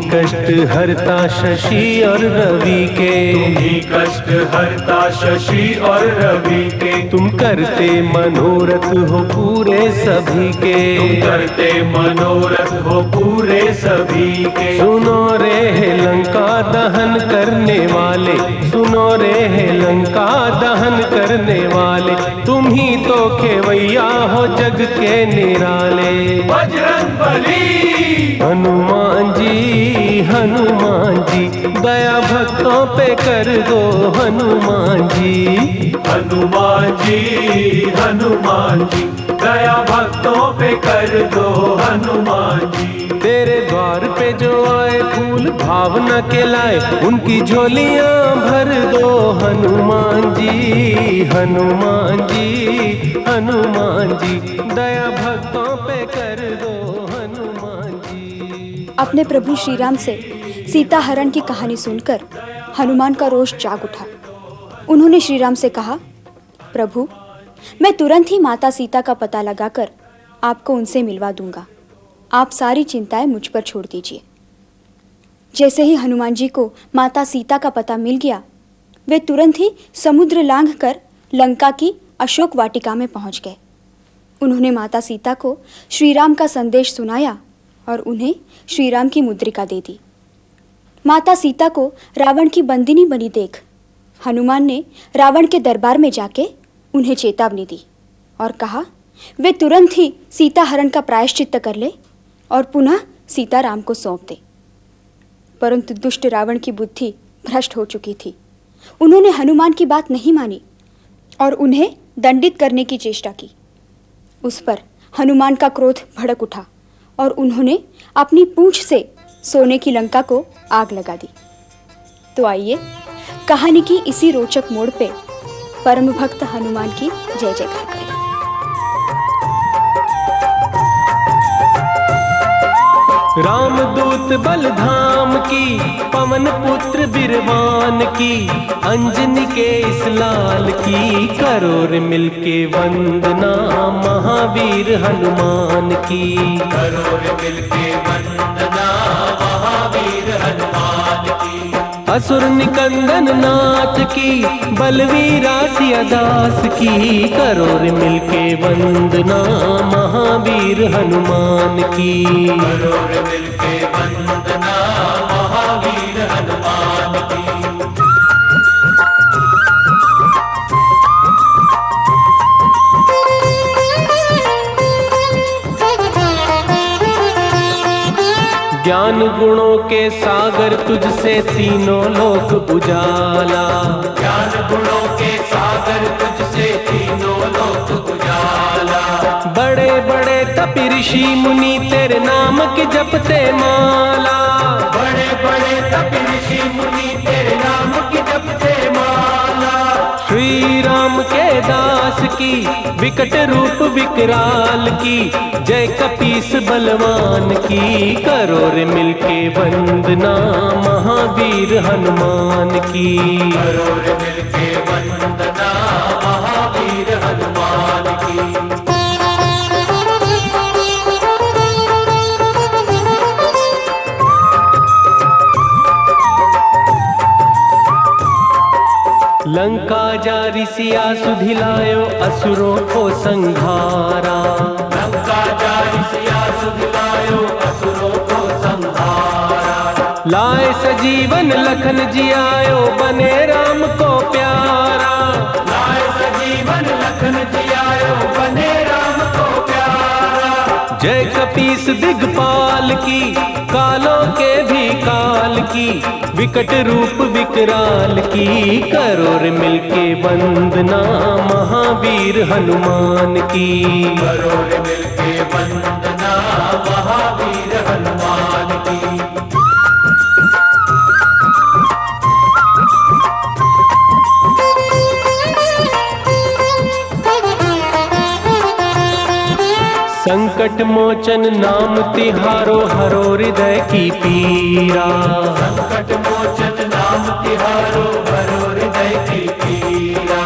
कष्ट हरता शशि और रवि के, तुम्ही कष्ट हरता शशि और रवि के। तुम करते मनोरथ हो पूरे सभी के, तुम करते मनोरथ हो पूरे सभी के। सुनो रे हे लंका दहन करने वाले, सुनो रे हे लंका दहन करने वाले। तुम ही तो खेवैया हो जग के निराले। बजरंगबली हनुमान जी हनुमान जी, दया भक्तों पे कर दो हनुमान जी। हनुमान जी, हनुमान जी, दया भक्तों पे कर दो हनुमान जी। तेरे द्वार पे जो आए फूल भावना के लाए, उनकी झोलियां भर दो हनुमान जी। हनुमान जी, हनुमान जी, दया भक्तों पे कर दो हनुमान जी। अपने प्रभु श्री राम से सीता हरण की कहानी सुनकर हनुमान का रोष जाग उठा। उन्होंने श्री राम से कहा, प्रभु, मैं तुरंत ही माता सीता का पता लगाकर आपको उनसे मिलवा दूंगा। आप सारी चिंताएं मुझ पर छोड़ दीजिए। जैसे ही हनुमान जी को माता सीता का पता मिल गया, वे तुरंत ही समुद्र लांघकर लंका की अशोक वाटिका में पहुंच गए। उन्होंने माता सीता को श्री राम का संदेश सुनाया और उन्हें श्री राम की मुद्रिका दे दी। माता सीता को रावण की बंदिनी बनी देख हनुमान ने रावण के दरबार में जाके उन्हें चेतावनी दी और कहा, वे तुरंत ही सीता हरण का प्रायश्चित्त कर ले और पुनः सीता राम को सौंप दे। परंतु दुष्ट रावण की बुद्धि भ्रष्ट हो चुकी थी। उन्होंने हनुमान की बात नहीं मानी और उन्हें दंडित करने की चेष्टा की। उस पर हनुमान का क्रोध भड़क उठा और उन्होंने अपनी पूंछ से सोने की लंका को आग लगा दी। तो आइए कहानी की इसी रोचक मोड़ पे परम भक्त हनुमान की जय जयकार करें। रामदूत बलधाम की, पवन पुत्र बिरवान की, अंजनी के इस लाल की, करो रे मिलके वंदना महावीर हनुमान की। करो रे मिलके वंदना महावीर हनुमान की। असुर निकंदन नाथ की, बलवीरा सियादास की, करो रे मिलके वंदना महावीर हनुमान की। करो रे मिलके वंदना महावीर हनुमान की। ज्ञान गुणों के सागर तुझसे तीनों लोक उजाला। ज्ञान गुणों के सागर तुझसे तीनों लोक उजाला। बड़े बड़े तपि ऋषि मुनि तेरे नाम की जपते माला। बड़े बड़े तपि ऋषि मुनि तेरे नाम की जपते माला। श्री राम के दास की, विकट रूप विकराल की, जय कपीस बलवान की, करो रे मिलके वंदना महावीर हनुमान की। करो रे मिलके वंदना महावीर हनुमान की। लंका जारी सिया सुधिलायो असुरों को संहारा। लंका जारी सिया सुधिलायो असुरों को संहारा। लाए सजीवन लखन जियायो बने राम को प्यारा। लाए सजीवन लखन जियायो बने राम को प्यारा। जय कपीस दिगपाल की, कालों के भी काल की, विकट रूप विकराल की, करो रे मिलके वंदना महावीर हनुमान की। करो रे मिलके वंदना महावीर हनुमान की। संकट मोचन नाम तिहारो, हरो हृदय की पीरा। संकट मोचन नाम तिहारो, हरो हृदय की पीरा।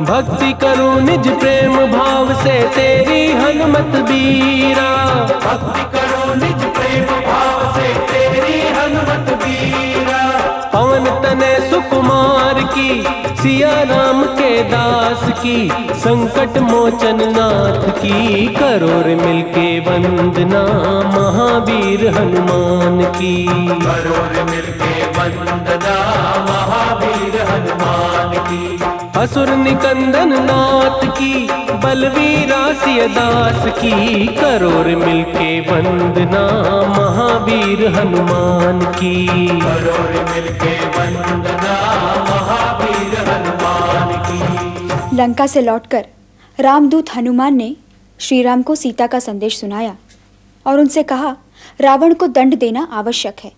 भक्ति करूं निज प्रेम भाव से तेरी हनुमत बीरा। भक्ति करो निज प्रेम भाव से तेरी हनुमत बीरा। पवन तनय सुकुमार की, सिया राम के दास की, संकट मोचन नाथ की, करो रे मिलके वंदना महावीर हनुमान की। करो रे मिलके वंदना महावीर हनुमान की। असुर निकंदन नाथ की, बलवीरा सियदास की, करोर मिलके वंदना महावीर हनुमान की। करोड़ मिलके वंदना महावीर हनुमान की। लंका से लौटकर रामदूत हनुमान ने श्री राम को सीता का संदेश सुनाया और उनसे कहा रावण को दंड देना आवश्यक है।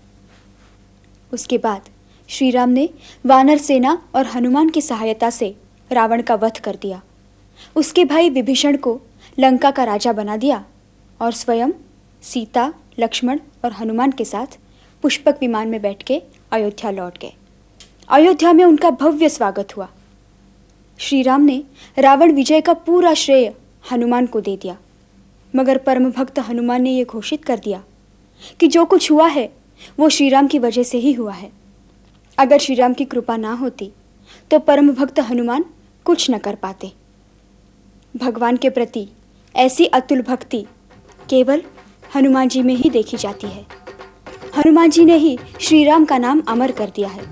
उसके बाद श्री राम ने वानर सेना और हनुमान की सहायता से रावण का वध कर दिया। उसके भाई विभीषण को लंका का राजा बना दिया और स्वयं सीता, लक्ष्मण और हनुमान के साथ पुष्पक विमान में बैठ के अयोध्या लौट गए। अयोध्या में उनका भव्य स्वागत हुआ। श्री राम ने रावण विजय का पूरा श्रेय हनुमान को दे दिया, मगर परम भक्त हनुमान ने यह घोषित कर दिया कि जो कुछ हुआ है वो श्री राम की वजह से ही हुआ है। अगर श्री राम की कृपा ना होती तो परम भक्त हनुमान कुछ न कर पाते। भगवान के प्रति ऐसी अतुल भक्ति केवल हनुमान जी में ही देखी जाती है। हनुमान जी ने ही श्री राम का नाम अमर कर दिया है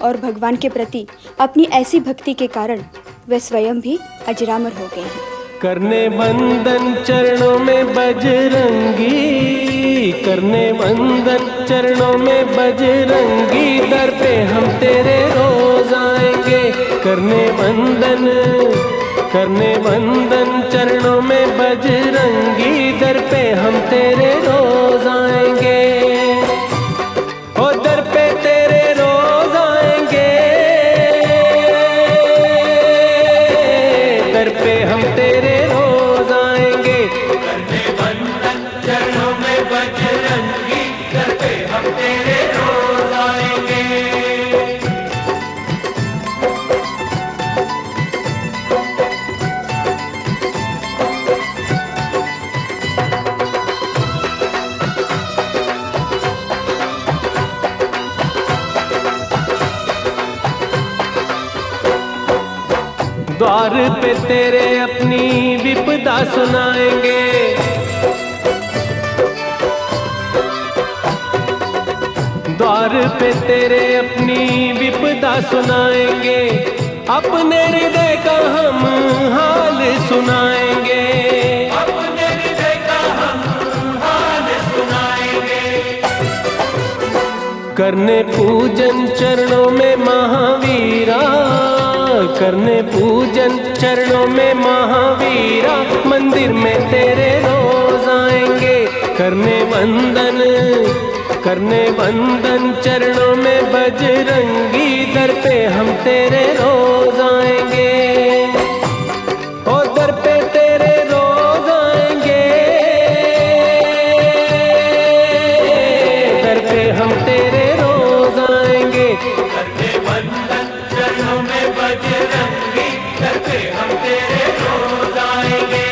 और भगवान के प्रति अपनी ऐसी भक्ति के कारण वे स्वयं भी अजरामर हो गए हैं। करने वंदन चरणों में बजरंगी, करने वंदन चरणों में बजरंगी, दर पे हम तेरे रोज आएंगे। करने वंदन चरणों में बजरंगी, दर पे हम तेरे रोज आएंगे। ओ दर पे तेरे रोज आएंगे, दर पे हम तेरे रोज आएंगे। करने वंदन चरणों में बजरंगी, दर पे हम तेरे रोज आएंगे। द्वार पे तेरे अपनी विपदा सुनाएंगे। द्वार पे तेरे अपनी विपदा सुनाएंगे, अपने हृदय का हम हाल सुनाएंगे। अपने हृदय का हम हाल सुनाएंगे। करने पूजन चरणों में महावीरा, करने पूजन चरणों में महावीरा, मंदिर में तेरे रोज आएंगे। करने वंदन चरणों में बजरंगी, दर पे हम तेरे रोज आएंगे। ओ दर पे तेरे रोज आएंगे, दर पे हम तेरे रोज आएंगे। करने वंदन चरणों में बजरंगी, दर पे हम तेरे रोज आएंगे।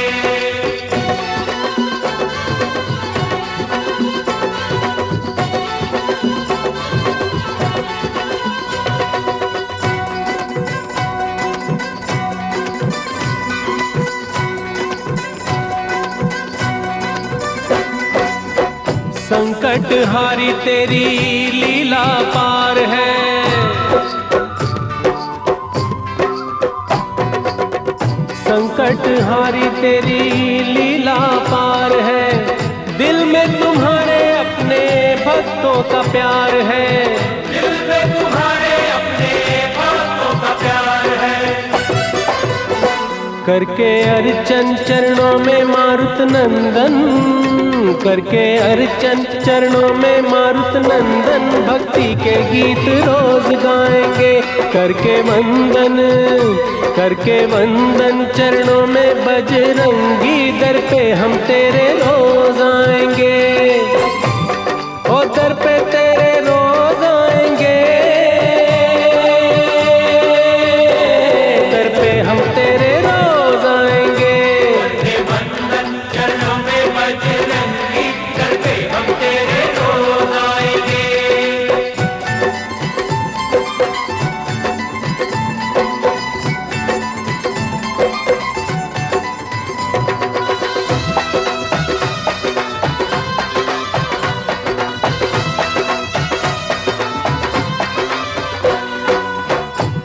संकट हारी तेरी लीला पार है, संकट हारी तेरी लीला पार है। दिल में तुम्हारे अपने भक्तों का प्यार है, दिल में तुम्हारे अपने भक्तों का प्यार है। करके अर्चन चरणों में मारुत नंदन, करके अर्चन चरणों में मारुत नंदन, भक्ति के गीत रोज गाएंगे। करके वंदन चरणों में बजरंगी, दर पे हम तेरे रोज आएंगे। ओ दर पे तेरे रोज आएंगे, दर पे हम तेरे रोज आएंगे। करने वंदन चरणों में बजरंगी, दर पे हम तेरे रोज आएंगे।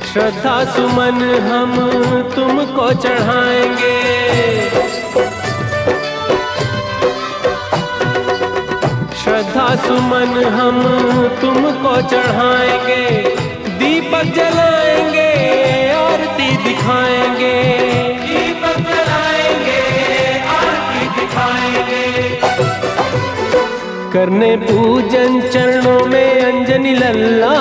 श्रद्धा सुमन हम तुमको चढ़ाएंगे। श्रद्धा सुमन हम तुमको चढ़ाएंगे, दीपक जलाएंगे, आरती दिखाएंगे। दीपक जलाएंगे, आरती दिखाएंगे। करने पूजन चरणों में अंजनी लल्ला,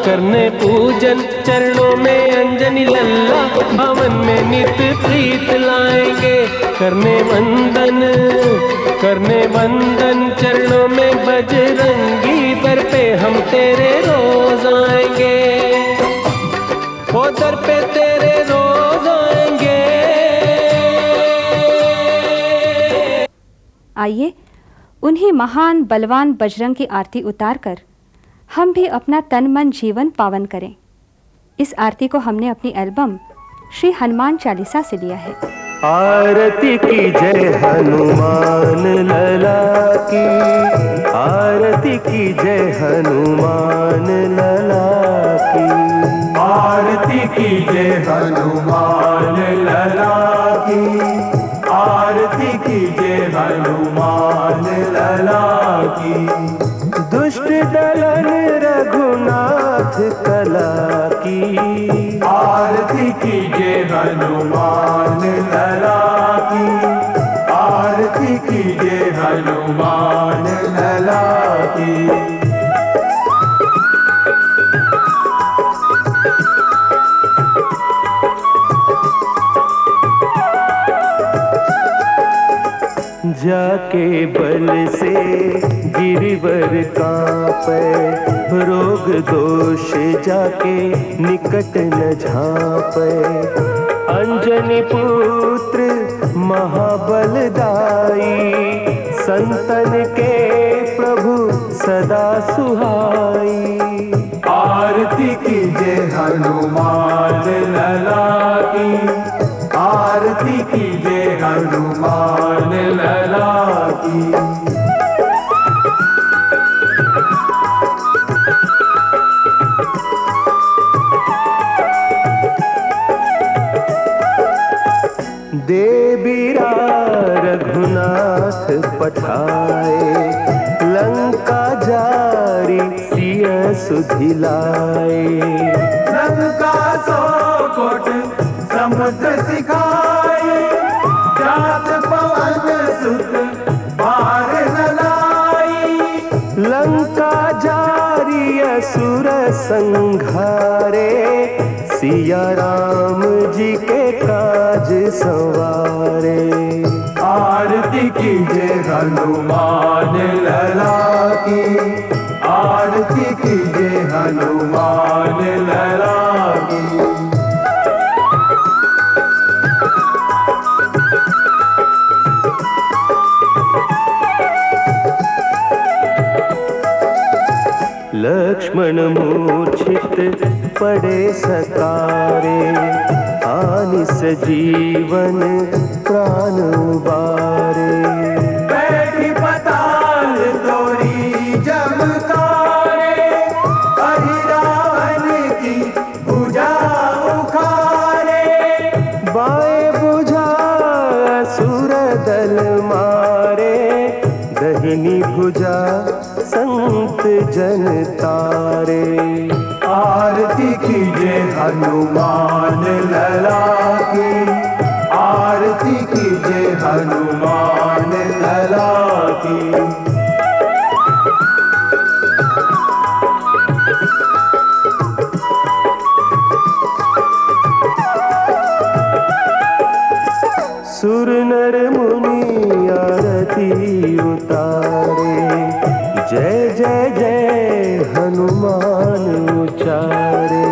करने पूजन चरणों में अंजनी लल्ला, भवन में नित प्रीत लाएंगे। करने वंदन चरणों में बजरंगी, दर पे हम तेरे रोज आएंगे। ओ दर पे तेरे रोज आएंगे। आइए उन्हीं महान बलवान बजरंग की आरती उतारकर हम भी अपना तन मन जीवन पावन करें। इस आरती को हमने अपनी एल्बम श्री हनुमान चालीसा से लिया है। आरती की जय हनुमान लला की, आरती की जय हनुमान लला की। आरती की जय हनुमान लला की, आरती की जय हनुमान लला की। दुष्ट दलन रघुनाथ कला की, आरती की जय हनुमान लला की, आरती की जय हनुमान लला की। जाके बल से गिरिवर कांपे, रोग दोष जाके निकट न झांपे। अंजनी पुत्र महाबलदाई, संतन के प्रभु सदा सुहाई। आरती की जय हनुमान लला की, आरती की जय हनुमान लला की। देवीरा रघुनाथ पठाए, लंका जारी सिय सुधिलाए। लंका सौ कोट समुद्र सिखाए, जात पवन सुत पार न लाई। लंका जारी असुर संघारे, सिया राम जी के काज संवारे। आरती की जय हनुमान लला की, आरती की जय हनुमान लला की। लक्ष्मण मूर्छित पड़े सकारे, आनि सजीवन प्राण उबारे। बैठी पताल तोरी जमकारे, अहि रावण की भुजा उखारे। बाएं भुजा असुर दल मारे, दहिनी भुजा संत जन तारे। आरती की जय हनुमान लला की, आरती की जय हनुमान लला की। सुर नर मुनि आरती उतारे, जय जय जय हनुमान उचारे।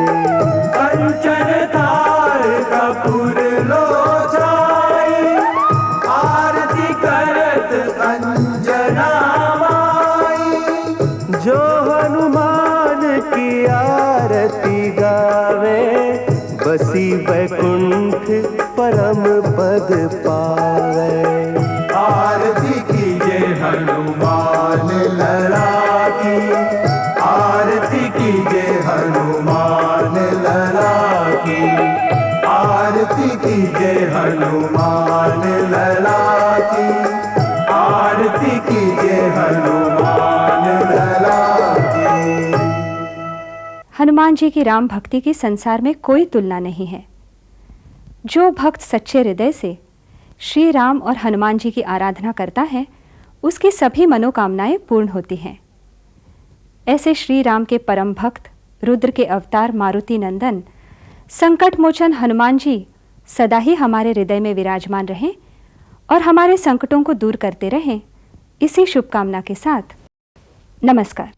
कंचन थार कपूर लोचाई, आरती करत अंजना माई। जो हनुमान की आरती गावे, बसी वैकुंठ परम पद पावे। आरती की जय हनुमान लला की, आरती की जय हनुमान लला आरती कीजिए हनुमान लला की, आरती कीजिए हनुमान लला की। हनुमान जी की राम भक्ति की संसार में कोई तुलना नहीं है। जो भक्त सच्चे हृदय से श्री राम और हनुमान जी की आराधना करता है, उसकी सभी मनोकामनाएं पूर्ण होती हैं। ऐसे श्री राम के परम भक्त रुद्र के अवतार मारुति नंदन संकट मोचन हनुमान जी सदा ही हमारे हृदय में विराजमान रहें और हमारे संकटों को दूर करते रहें, इसी शुभकामना के साथ नमस्कार।